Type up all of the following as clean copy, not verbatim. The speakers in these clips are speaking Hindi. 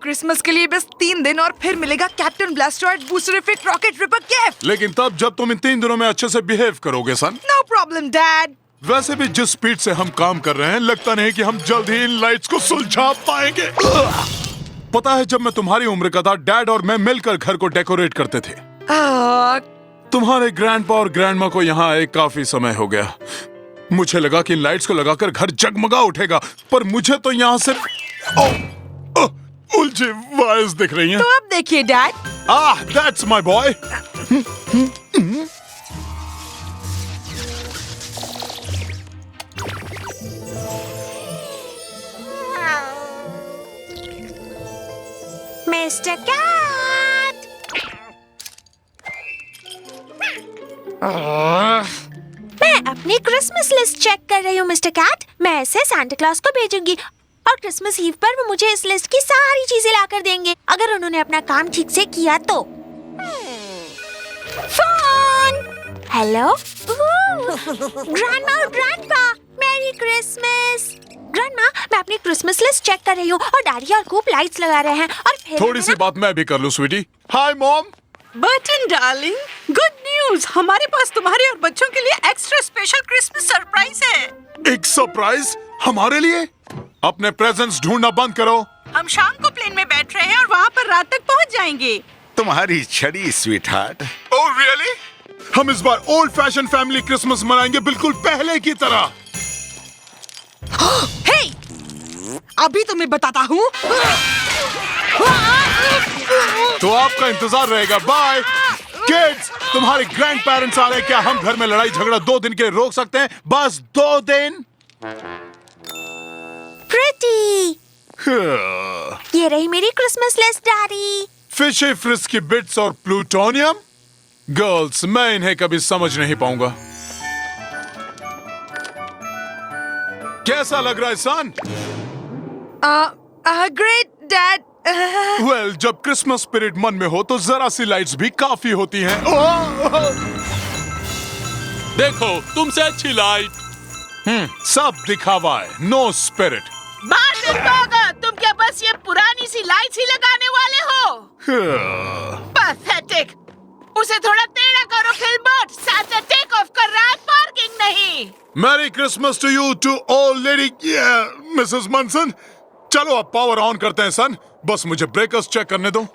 क्रिसमस के लिए बस 3 दिन और फिर मिलेगा captain blasteroid booster effect rocket ripper gift. लेकिन तब जब तुम इन 3 दिनों में अच्छे से बिहेव करोगे सन। No problem dad. वैसे भी जिस स्पीड से हम काम कर रहे हैं लगता नहीं कि हम जल्द ही इन लाइट्स को सुलझा पाएंगे। पता है जब मैं तुम्हारी उम्र का था डैड और मैं मिलकर घर को डेकोरेट करते थे। तुम्हारे ग्रैंडपा और ग्रैंडमा को यहाँ आए काफी समय हो गया। मुझे लगा कि इन लाइट्स को लगाकर घर जगमगा उठेगा, पर मुझे तो यहाँ से उलझे वायर्स दिख रही हैं। तो अब देखिए dad. That's my boy. Mister cat. मैं अपनी क्रिसमस लिस्ट चेक कर रही हूँ मिस्टर कैट। मैं इसे सांता क्लॉज को भेजूंगी और क्रिसमस ईव पर वो मुझे इस लिस्ट की सारी चीजें लाकर देंगे अगर उन्होंने अपना काम ठीक से किया तो। फोन। हेलो ग्रैंडमा और ग्रैंडपा, मेरी क्रिसमस। ग्रैंडमा, मैं अपनी क्रिसमस लिस्ट चेक कर रही हूँ और डैडी और खूब लाइट्स लगा रहे हैं और फिर थोड़ी सी बात मैं भी कर लूं sweetie. Hi mom. Button darling, good news, हमारे पास तुम्हारे और बच्चों के लिए एक्स्ट्रा स्पेशल क्रिसमस सरप्राइज है। एक सरप्राइज हमारे लिए? अपने प्रेजेंट्स ढूंढना बंद करो। हम शाम को प्लेन में बैठ रहे हैं और वहाँ पर रात तक पहुँच जाएंगे। तुम्हारी छड़ी स्वीट हार्ट। Oh really? हम इस बार ओल्ड फैशन फैमिली क्रिसमस मनाएंगे बिल्कुल पहले की तरह। हे, अभी तुम्हें बताता हूँ। तो आपका इंतजार रहेगा। Bye kids. तुम्हारे ग्रैंड पेरेंट्स आ रहे हैं। क्या हम घर में लड़ाई झगड़ा 2 दिन के रोक सकते हैं? बस 2 दिन। प्रिटी। ये रही मेरी Christmas list daddy. Fishy frisky bits और प्लूटोनियम। गर्ल्स, मैं इन्हें कभी समझ नहीं पाऊंगा। कैसा लग रहा है सन? Great dad. वेल, जब क्रिसमस स्पिरिट मन में हो तो जरा सी लाइट्स भी काफी होती हैं। देखो, तुमसे अच्छी लाइट। सब दिखावा है, नो स्पिरिट। तुम क्या बस ये पुरानी सी लाइट्स ही लगाने वाले हो? पैथेटिक। उसे थोड़ा टेढ़ा करो खिलबर्ट। सांता टेक ऑफ कर रहा है, पार्किंग नहीं। Merry Christmas to you to all lady Mrs Munson. चलो अब पावर ऑन करते हैं सन। बस मुझे ब्रेकर्स चेक करने दो।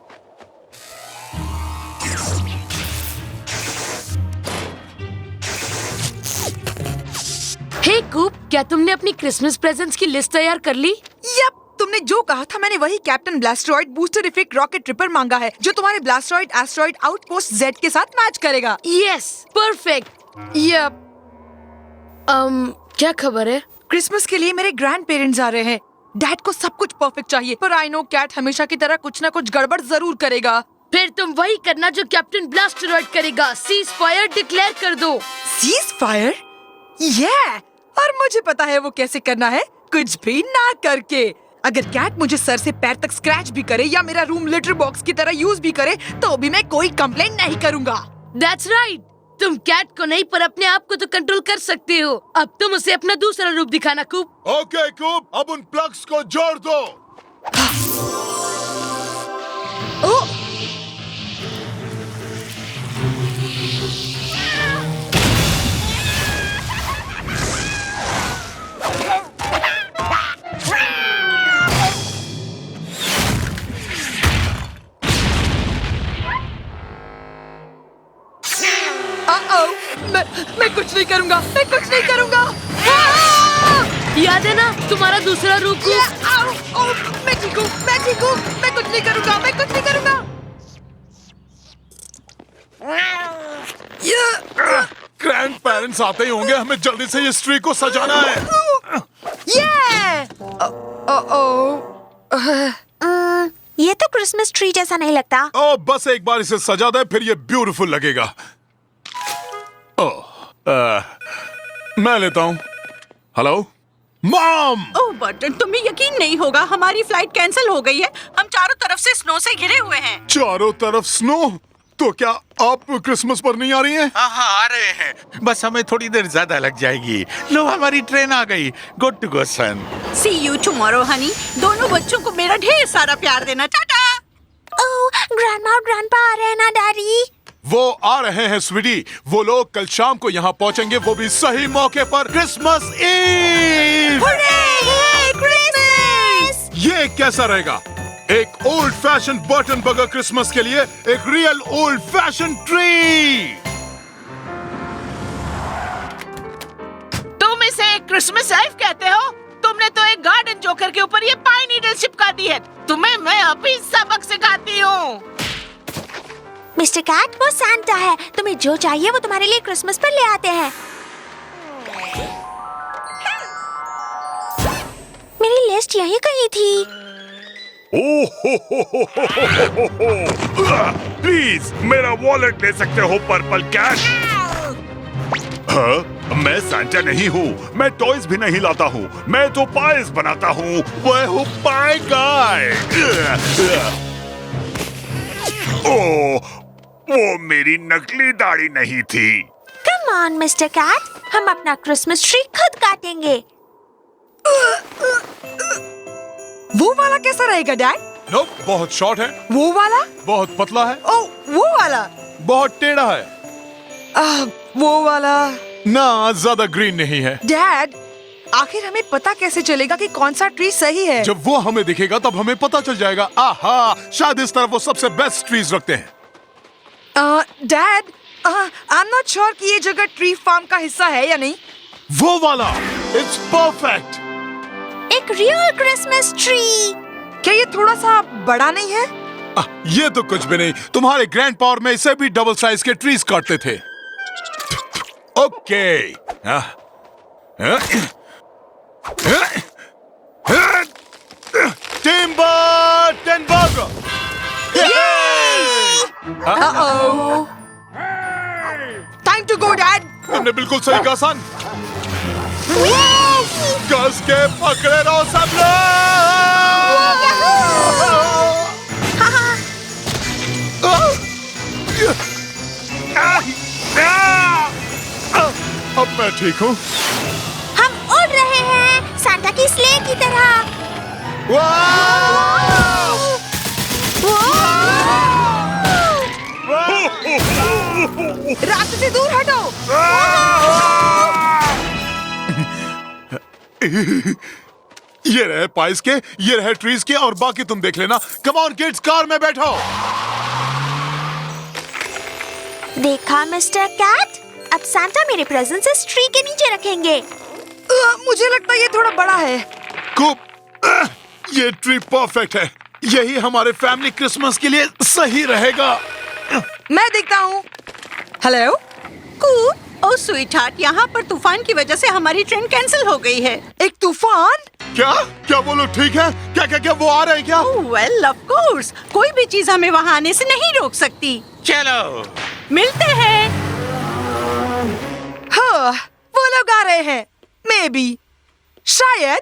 हे कूप, क्या तुमने अपनी क्रिसमस प्रेजेंट्स की लिस्ट तैयार कर ली? यप, तुमने जो कहा था मैंने वही captain blasteroid booster effect rocket tripper मांगा है जो तुम्हारे ब्लास्टरॉइड एस्टेरॉइड आउटपोस्ट जेड के साथ मैच करेगा। Yes, perfect. यप। क्या खबर है? क्रिसमस के लिए मेरे ग्रैंड पेरेंट्स आ रहे हैं। डैड को सब कुछ परफेक्ट चाहिए, पर आई नो कैट हमेशा की तरह कुछ ना कुछ गड़बड़ जरूर करेगा। फिर तुम वही करना जो कैप्टन ब्लास्टरॉइड करेगा। सीज फायर डिक्लेयर कर दो। Cease fire? और मुझे पता है वो कैसे करना है, कुछ भी ना करके। अगर कैट मुझे सर से पैर तक स्क्रैच भी करे या मेरा रूम लिटर बॉक्स की तरह यूज भी करे तो भी मैं कोई कंप्लेंट नहीं करूंगा। That's right. तुम कैट को नहीं पर अपने आप को तो कंट्रोल कर सकते हो। अब तुम उसे अपना दूसरा रूप दिखाना कूप। ओके कूप, अब उन प्लग्स को जोड़ दो। मैं कुछ नहीं करूंगा, मैं कुछ नहीं करूंगा। याद है ना तुम्हारा दूसरा रूप? मैं ठीक हूँ, मैं कुछ नहीं करूंगा, मैं कुछ नहीं करूंगा। ग्रैंड पेरेंट्स आते ही होंगे, हमें जल्दी से इस ट्री को सजाना है। ये तो क्रिसमस ट्री जैसा नहीं लगता। ओ, बस एक बार इसे सजा दे, फिर ये ब्यूटीफुल लगेगा। मैं लेता हूँ। Hello mom. ओह बटन, तुम्हें यकीन नहीं होगा, हमारी फ्लाइट कैंसिल हो गई है। हम चारों तरफ से स्नो से घिरे हुए हैं। चारों तरफ स्नो? तो क्या आप क्रिसमस पर नहीं आ रही हैं? हाँ आ रहे हैं, बस हमें थोड़ी देर ज्यादा लग जाएगी। लो हमारी ट्रेन आ गई। Good to go son. See you tomorrow honey. दोनों बच्चों को मेरा ढेर सारा प्यार देना। टाटा। ओह, ग्रैंडमा और ग्रैंडपा आ रहे हैं ना डैडी? वो आ रहे हैं स्वीटी। वो लोग कल शाम को यहाँ पहुँचेंगे, वो भी सही मौके पर, क्रिसमस ईव। क्रिसमस! ये कैसा रहेगा? एक old fashion button burger Christmas के लिए एक रियल ओल्ड फैशन ट्री। तुम इसे क्रिसमस लाइफ कहते हो? तुमने तो एक गार्डन जोकर के ऊपर ये पाइन नीडल चिपका दी है। तुम्हें मैं अभी सबक सिखाती हूँ। मिस्टर कैट, वो सांता है। तुम्हें जो चाहिए वो तुम्हारे लिए क्रिसमस पर ले आते हैं। मेरी लिस्ट यहीं कहीं थी। प्लीज मेरा वॉलेट ले सकते हो पर्पल कैट। मैं सांता नहीं हूँ, मैं टॉयज भी नहीं लाता हूँ, मैं तो पाइस बनाता हूँ। वह हूँ पाई गाय। ओह, वो मेरी नकली दाढ़ी नहीं थी। कम ऑन मिस्टर कैट, हम अपना क्रिसमस ट्री खुद काटेंगे। वो वाला कैसा रहेगा डैड? नो, बहुत शॉर्ट है। वो वाला? बहुत पतला है। ओ, वो वाला? बहुत टेढ़ा है। वो वाला? ना, ज्यादा ग्रीन नहीं है। डैड, आखिर हमें पता कैसे चलेगा कि कौन सा ट्री सही है? जब वो हमें दिखेगा तब हमें पता चल जाएगा। आहा, शायद इस तरफ वो सबसे बेस्ट ट्रीज रखते हैं। Dad, I am not sure कि ये जगह ट्री फार्म का हिस्सा है या नहीं। वो वाला, इट्स परफेक्ट। एक रियल क्रिसमस ट्री। क्या ये थोड़ा सा बड़ा नहीं है? ये तो कुछ भी नहीं। तुम्हारे ग्रैंड पावर में इसे भी डबल साइज के ट्रीज काटते थे। Okay. Timber Tenberger. Time to go dad. तुमने बिल्कुल सही कहा सन। कस के पकड़े रहो सब लोग। अब मैं ठीक हूँ। हम उड़ रहे हैं सांता की स्लेह की तरह। रास्ते से दूर हटो। ये रहे पाइस के, ये रहे ट्रीज के, और बाकी तुम देख लेना। कम ऑन किड्स, कार में बैठो। देखा मिस्टर कैट, अब सांता मेरे प्रेजेंट्स इस ट्री के नीचे रखेंगे। मुझे लगता है ये थोड़ा बड़ा है। ये ट्री परफेक्ट है। यही हमारे फैमिली क्रिसमस के लिए सही रहेगा। मैं देखता हूँ। हेलो। ओह स्वीटहार्ट, यहाँ पर तूफान की वजह से हमारी ट्रेन कैंसिल हो गई है। एक तूफान? क्या क्या वो लोग ठीक है? क्या क्या क्या वो आ रहे हैं क्या? वेल ऑफ कोर्स, कोई भी चीज हमें वहाँ आने से नहीं रोक सकती। चलो मिलते हैं। हाँ, वो लोग आ रहे हैं। मे बी, शायद।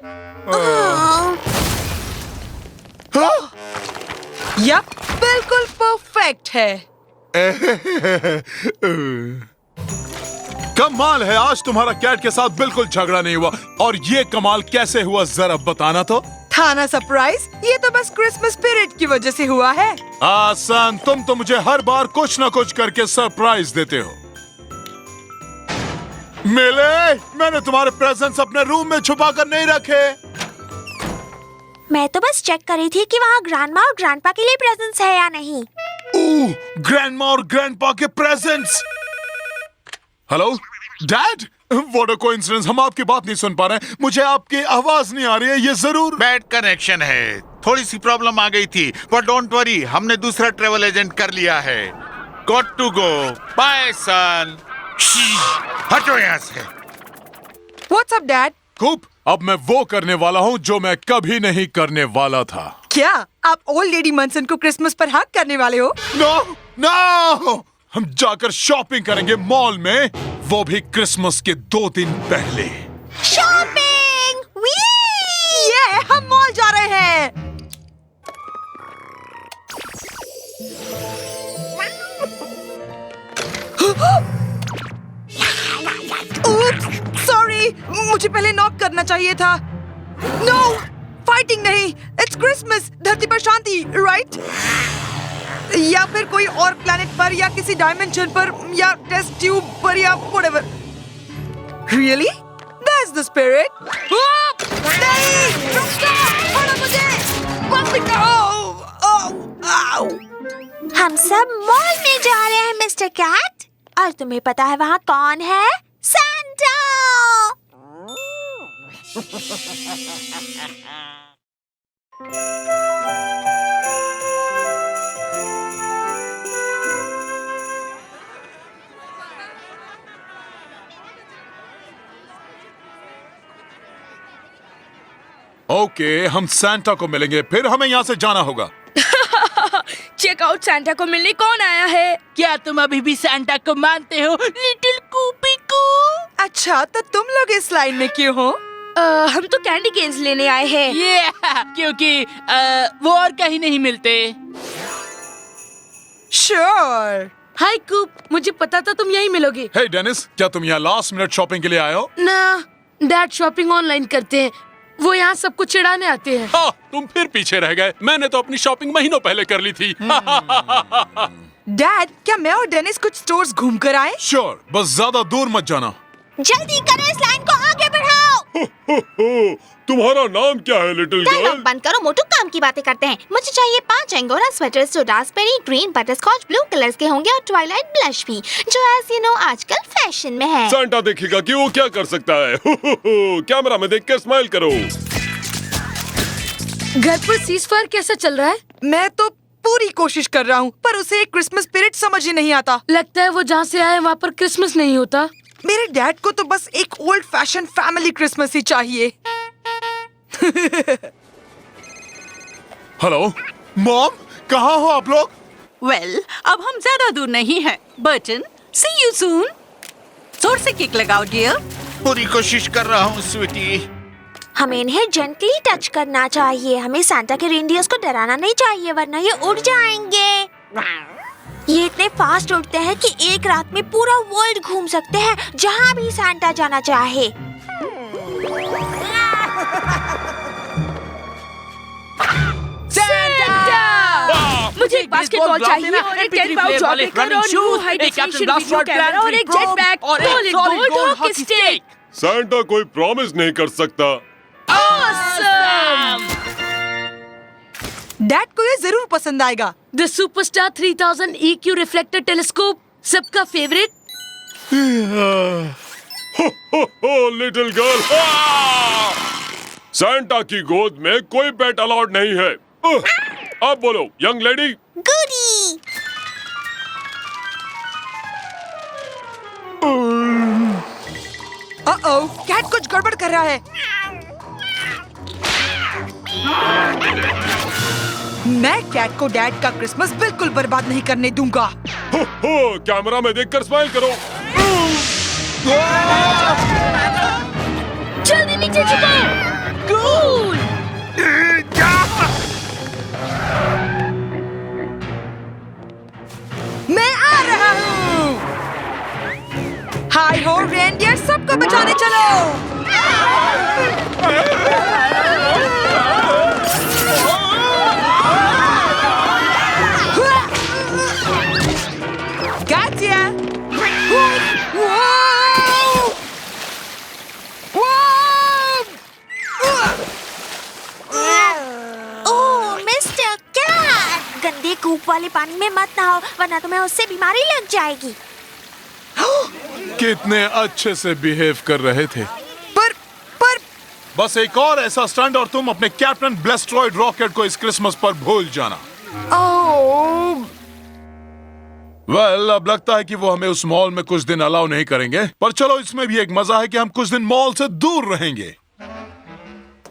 यप, बिल्कुल परफेक्ट है। कमाल है, आज तुम्हारा कैट के साथ बिल्कुल झगड़ा नहीं हुआ। और ये कमाल कैसे हुआ, जरा बताना तो। था ना सरप्राइज? ये तो बस क्रिसमस स्पिरिट की वजह से हुआ है। आसान, तुम तो मुझे हर बार कुछ ना कुछ करके सरप्राइज देते हो। मिले, मैंने तुम्हारे प्रेजेंट्स अपने रूम में छुपा कर नहीं रखे। मैं तो बस चेक कर रही थी कि वहाँ ग्रैंडमा और ग्रैंडपा के लिए प्रेजेंट्स है या नहीं। ग्रैंडमा और ग्रैंडपा के presents. Hello dad, what a coincidence, हम आपकी बात नहीं सुन पा रहे हैं। मुझे आपकी आवाज नहीं आ रही है। ये जरूर बैड कनेक्शन है, थोड़ी सी प्रॉब्लम आ गई थी, पर डोंट वरी, हमने दूसरा ट्रेवल एजेंट कर लिया है। गॉट टू गो, बाय सन। हटो यहाँ से। What's up, Dad? कूप, अब मैं वो करने वाला हूँ जो मैं कभी नहीं करने वाला था। क्या आप ओल्ड लेडी मनसन को क्रिसमस पर हक करने वाले हो? नो नो, हम जाकर शॉपिंग करेंगे मॉल में, वो भी क्रिसमस के 2 दिन पहले। शॉपिंग! ये हम मॉल जा रहे हैं। सॉरी, मुझे पहले नॉक करना चाहिए था। नो, फाइटिंग नहीं, इट्स क्रिसमस, धरती पर शांति, राइट? या फिर कोई और प्लेनेट पर या किसी डायमेंशन पर या टेस्ट ट्यूब पर या whatever. Really? That's the spirit. नहीं, रुको, छोड़ो मुझे, बंद करो। हम सब मॉल में जा रहे हैं मिस्टर कैट, और तुम्हें पता है वहाँ कौन है? सांता! ओके, हम सांता को मिलेंगे, फिर हमें यहाँ से जाना होगा। चेक आउट, सांता को मिलने कौन आया है? क्या तुम अभी भी सांता को मानते हो, लिटिल कूपी को? अच्छा, तो तुम लोग इस लाइन में क्यों हो? हम तो कैंडी केन्स लेने आए हैं। ये क्योंकि वो और कहीं नहीं मिलते। श्योर। हाय कूप, मुझे पता था तुम यहीं मिलोगे। हे डेनिस, क्या तुम यहाँ लास्ट मिनट शॉपिंग के लिए आए हो? ना, डैड शॉपिंग ऑनलाइन करते हैं, वो यहाँ सबको चिढ़ाने आते हैं। हाँ, तुम फिर पीछे रह गए। मैंने तो अपनी शॉपिंग महीनों पहले कर ली थी। डैड, क्या मैं और डेनिस कुछ स्टोर्स घूम कर आए? श्योर, बस ज्यादा दूर मत जाना। जल्दी करो, इस लाइन को आगे बढ़ाओ। तुम्हारा नाम क्या है लिटिल डायलॉग गर्ल? बंद करो, मोटू काम की बातें करते हैं। मुझे चाहिए 5 एंगोरा स्वेटर्स जो Raspberry, green, butterscotch, blue colours के होंगे, और ट्वाइलाइट ब्लश भी, जो एज यू नो आजकल फैशन में है। सांता देखेगा कि वो क्या कर सकता है। कैमरा में देखकर स्माइल करो। घर पर सीज़फायर कैसा चल रहा है? मैं तो पूरी कोशिश कर रहा हूँ, पर उसे एक क्रिसमस स्पिरिट समझ ही नहीं आता। लगता है वो जहाँ से आए वहाँ पर क्रिसमस नहीं होता। मेरे डैड को तो बस एक ओल्ड फैशन फैमिली क्रिसमस ही चाहिए। हेलो मॉम, कहाँ हो आप लोग? वेल, अब हम ज्यादा दूर नहीं हैं। Burton, see you soon. जोर से किक लगाओ डियर। पूरी कोशिश कर रहा हूँ स्वीटी। हमें इन्हें जेंटली टच करना चाहिए। हमें सांता के रेनडियर्स को डराना नहीं चाहिए, वरना ये उड़ जाएंगे। ये इतने फास्ट उड़ते हैं कि एक रात में पूरा वर्ल्ड घूम सकते हैं, जहाँ भी सांता जाना चाहे। मुझे एक बास्केटबॉल चाहिए और एक 10 पाउंड जॉबलेकर और new high definition video camera और एक जेट पैक और एक गोल्ड हॉकी स्टिक। सांता कोई प्रॉमिस नहीं कर सकता। ऑसम! डैड को ये जरूर पसंद आएगा। The superstar 3000 EQ reflector telescope, सबका फेवरेट। लिटिल गर्ल, सांता की गोद में कोई पेट अलाउड नहीं है। अब बोलो यंग लेडी। गुडी! कैट कुछ गड़बड़ कर रहा है। मैं कैट को डैड का क्रिसमस बिल्कुल बर्बाद नहीं करने दूंगा। कैमरा में देखकर स्माइल करो। जल्दी नीचे झुको। कूल! मैं आ रहा हूँ। हाय हो रेनडियर, सबको बचाने चलो। Gotcha! ओह मिस्टर कैट, गंदे कूप वाले पानी में मत नहाओ, वरना तुम्हें उससे बीमारी लग जाएगी। कितने अच्छे से बिहेव कर रहे थे। पर बस एक और ऐसा स्टंट और तुम अपने कैप्टन ब्लेस्ट्रॉइड रॉकेट को इस क्रिसमस पर भूल जाना। ओह, वेल, अब लगता है कि वो हमें उस मॉल में कुछ दिन अलाउ नहीं करेंगे, पर चलो इसमें भी एक मजा है कि हम कुछ दिन मॉल से दूर रहेंगे।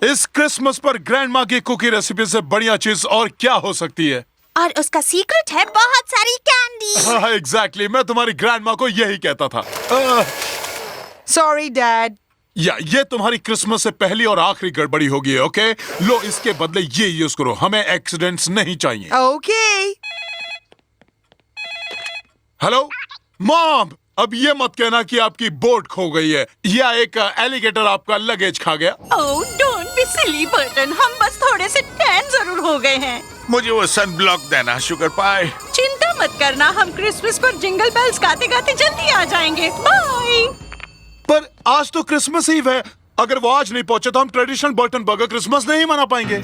इस क्रिसमस पर ग्रैंडमा की कुकी रेसिपी से बढ़िया चीज और क्या हो सकती है? और उसका सीक्रेट है बहुत सारी कैंडी। हाँ, एग्जैक्टली, मैं तुम्हारी ग्रैंडमा को यही कहता था। Sorry dad. या ये तुम्हारी क्रिसमस से पहली और आखिरी गड़बड़ी होगी, ओके? लो, इसके बदले ये यूज करो, हमें एक्सीडेंट्स नहीं चाहिए। ओके। हेलो मॉम, अब ये मत कहना कि आपकी बोट खो गई है या एक एलिगेटर आपका लगेज खा गया। ओह, डोंट बी सिली बर्टन, हम बस थोड़े से टैन जरूर हो गए हैं। मुझे वो सन ब्लॉक देना शुगर पाई। चिंता मत करना, हम क्रिसमस पर जिंगल बेल्स गाते गाते जल्दी आ जाएंगे। बाय। पर आज तो क्रिसमस ईव है, अगर वो आज नहीं पहुंचे तो हम ट्रेडिशनल बर्टन बर्गर क्रिसमस नहीं मना पाएंगे।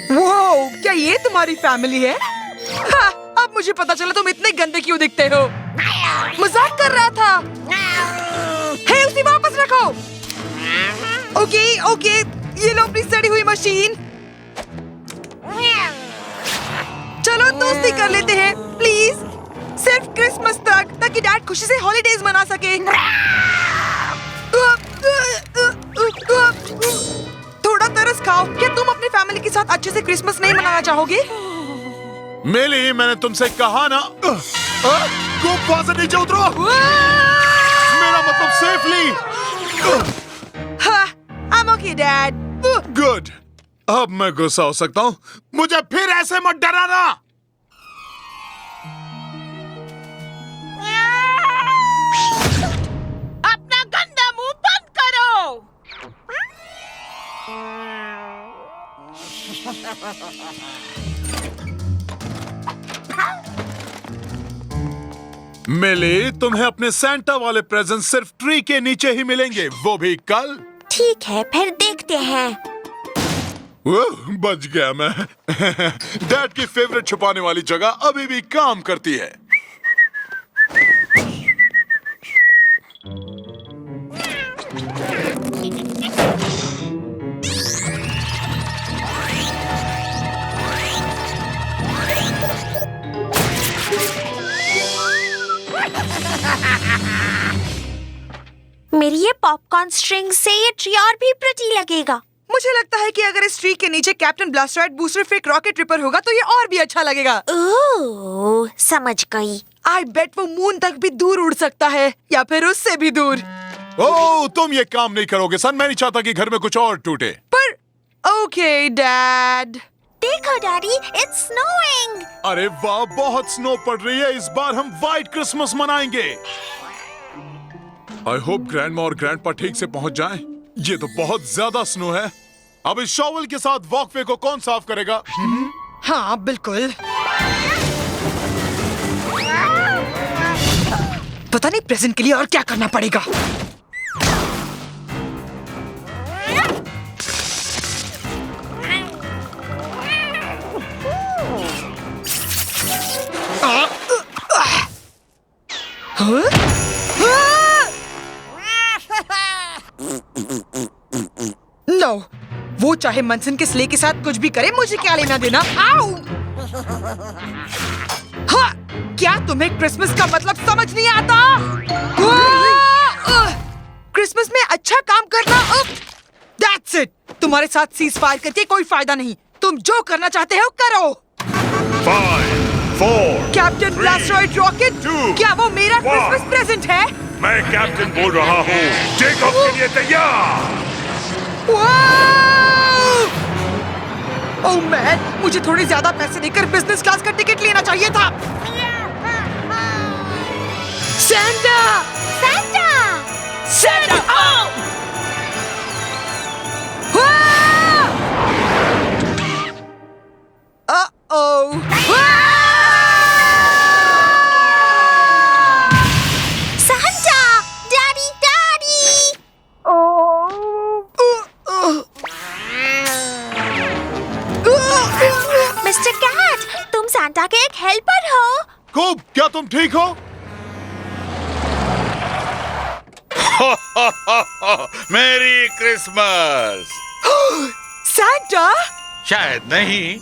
वो क्या ये तुम्हारी फैमिली है? हाँ, अब मुझे पता चला तुम इतने गंदे क्यों दिखते हो। मजाक कर रहा था। हे, उसे वापस रखो। ओके ओके, ये लो अपनी सड़ी हुई मशीन। चलो दोस्ती कर लेते हैं प्लीज, सिर्फ क्रिसमस तक, ताकि डैड खुशी से हॉलीडेज मना सके। थोड़ा तरस खाओ। क्या तुम अपनी फैमिली के साथ अच्छे से क्रिसमस नहीं मनाना चाहोगे? मेली, मैंने तुमसे कहा ना, गुफा से नीचे उतरो। मेरा मतलब सेफली। हाँ, I'm okay, Dad. गुड, अब मैं गुस्सा हो सकता हूँ। मुझे फिर ऐसे मत डराना। अपना गंदा मुंह बंद करो। मिली, तुम्हें अपने सैंटा वाले प्रेजेंट सिर्फ ट्री के नीचे ही मिलेंगे, वो भी कल। ठीक है, फिर देखते हैं। बच गया मैं। डैड की फेवरेट छुपाने वाली जगह अभी भी काम करती है। मेरी ये पॉपकॉर्न स्ट्रिंग से ये ट्री और भी प्रिटी लगेगा। मुझे लगता है कि अगर इस ट्री के नीचे captain Blastwright booster fake rocket tripper होगा तो ये और भी अच्छा लगेगा। ओह, समझ गई। आई बेट वो मून तक भी दूर उड़ सकता है, या फिर उससे भी दूर। ओह, तुम ये काम नहीं करोगे सन, मैं नहीं चाहता कि घर में कुछ और टूटे। पर ओके डैड। देखो डैडी, इट्स स्नोइंग। अरे वाह, बहुत स्नो पड़ रही है। इस बार हम व्हाइट क्रिसमस मनाएंगे। आई होप ग्रैंडमा और ग्रैंडपा ठीक से पहुंच जाएं। ये तो बहुत ज्यादा स्नो है। अब इस शॉवल के साथ वॉकवे को कौन साफ करेगा? हाँ बिल्कुल। पता नहीं प्रेजेंट के लिए और क्या करना पड़ेगा। नो, वो चाहे मनसन के स्ले के साथ कुछ भी करे, मुझे क्या लेना देना। आओ! हाँ, क्या तुम्हें क्रिसमस का मतलब समझ नहीं आता? क्रिसमस में अच्छा काम करना। That's it. तुम्हारे साथ सीज फायर करके कोई फायदा नहीं। तुम जो करना चाहते हो करो। 5, 4, कैप्टन ब्लास्टराइट रॉकेट, 2, क्या वो मेरा 1. क्रिसमस प्रेजेंट है? मैं कैप्टन बोल रहा हूँ। टेक ऑफ के लिए तैयार। ओह मैन, मुझे थोड़े ज्यादा पैसे देकर बिजनेस क्लास का टिकट लेना चाहिए था। Santa! Santa! Santa! Santa! Daddy, daddy! Mister cat, तुम सैंटा के एक हेल्पर हो। कोब, क्या तुम ठीक हो? मेरी क्रिसमस। सैंटा? शायद नहीं,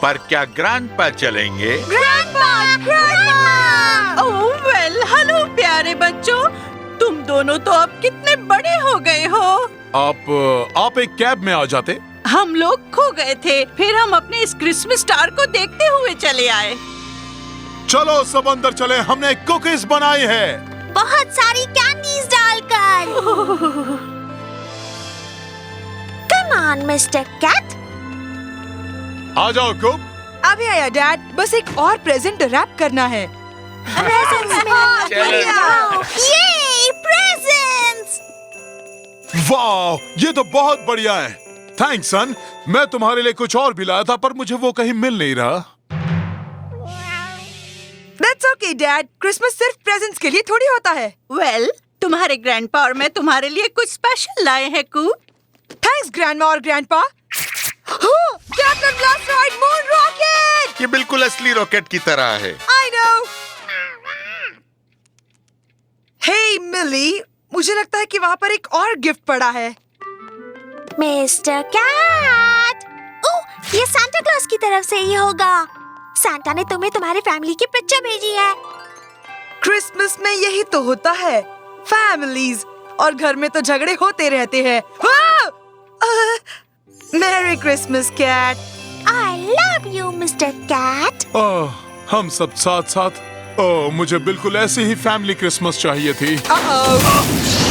पर क्या ग्रैंडपा चलेंगे? ओह वेल, हेलो प्यारे बच्चों, तुम दोनों तो अब कितने बड़े हो गए हो। आप एक कैब में आ जाते। हम लोग खो गए थे, फिर हम अपने इस क्रिसमस स्टार को देखते हुए चले आए। चलो सब अंदर चले, हमने कुकीज बनाई है। बहुत सारी कैंडीज डालकर। Come on mister cat. आ जाओ कुक। अभी आया डैड, बस एक और प्रेजेंट रैप करना है। ये प्रेजेंट्स। वाह, ये तो बहुत बढ़िया है। थैंक्स सन। मैं तुम्हारे लिए कुछ और भी लाया था, पर मुझे वो कहीं मिल नहीं रहा। That's okay, Dad. क्रिसमस सिर्फ प्रेजेंट्स के लिए थोड़ी होता है। वेल, तुम्हारे ग्रैंडपा और मैं तुम्हारे लिए कुछ स्पेशल लाए हैं कू। थैंक्स ग्रैंडमा और grandpa. Captain Blasteroid moon rocket. ये बिल्कुल असली रॉकेट की तरह है। I know. Hey मिली, मुझे लगता है कि वहाँ पर एक और गिफ्ट पड़ा है। Mister cat. ओह, ये सांता क्लॉज की तरफ से ही होगा। सांता ने तुम्हें तुम्हारी फैमिली की पिक्चर भेजी है। क्रिसमस में यही तो होता है, फैमिलीज, और घर में तो झगड़े होते रहते हैं। Merry Christmas cat. I love you, mister cat. हम सब साथ साथ। मुझे बिल्कुल ऐसी ही फैमिली क्रिसमस चाहिए थी। Uh-oh.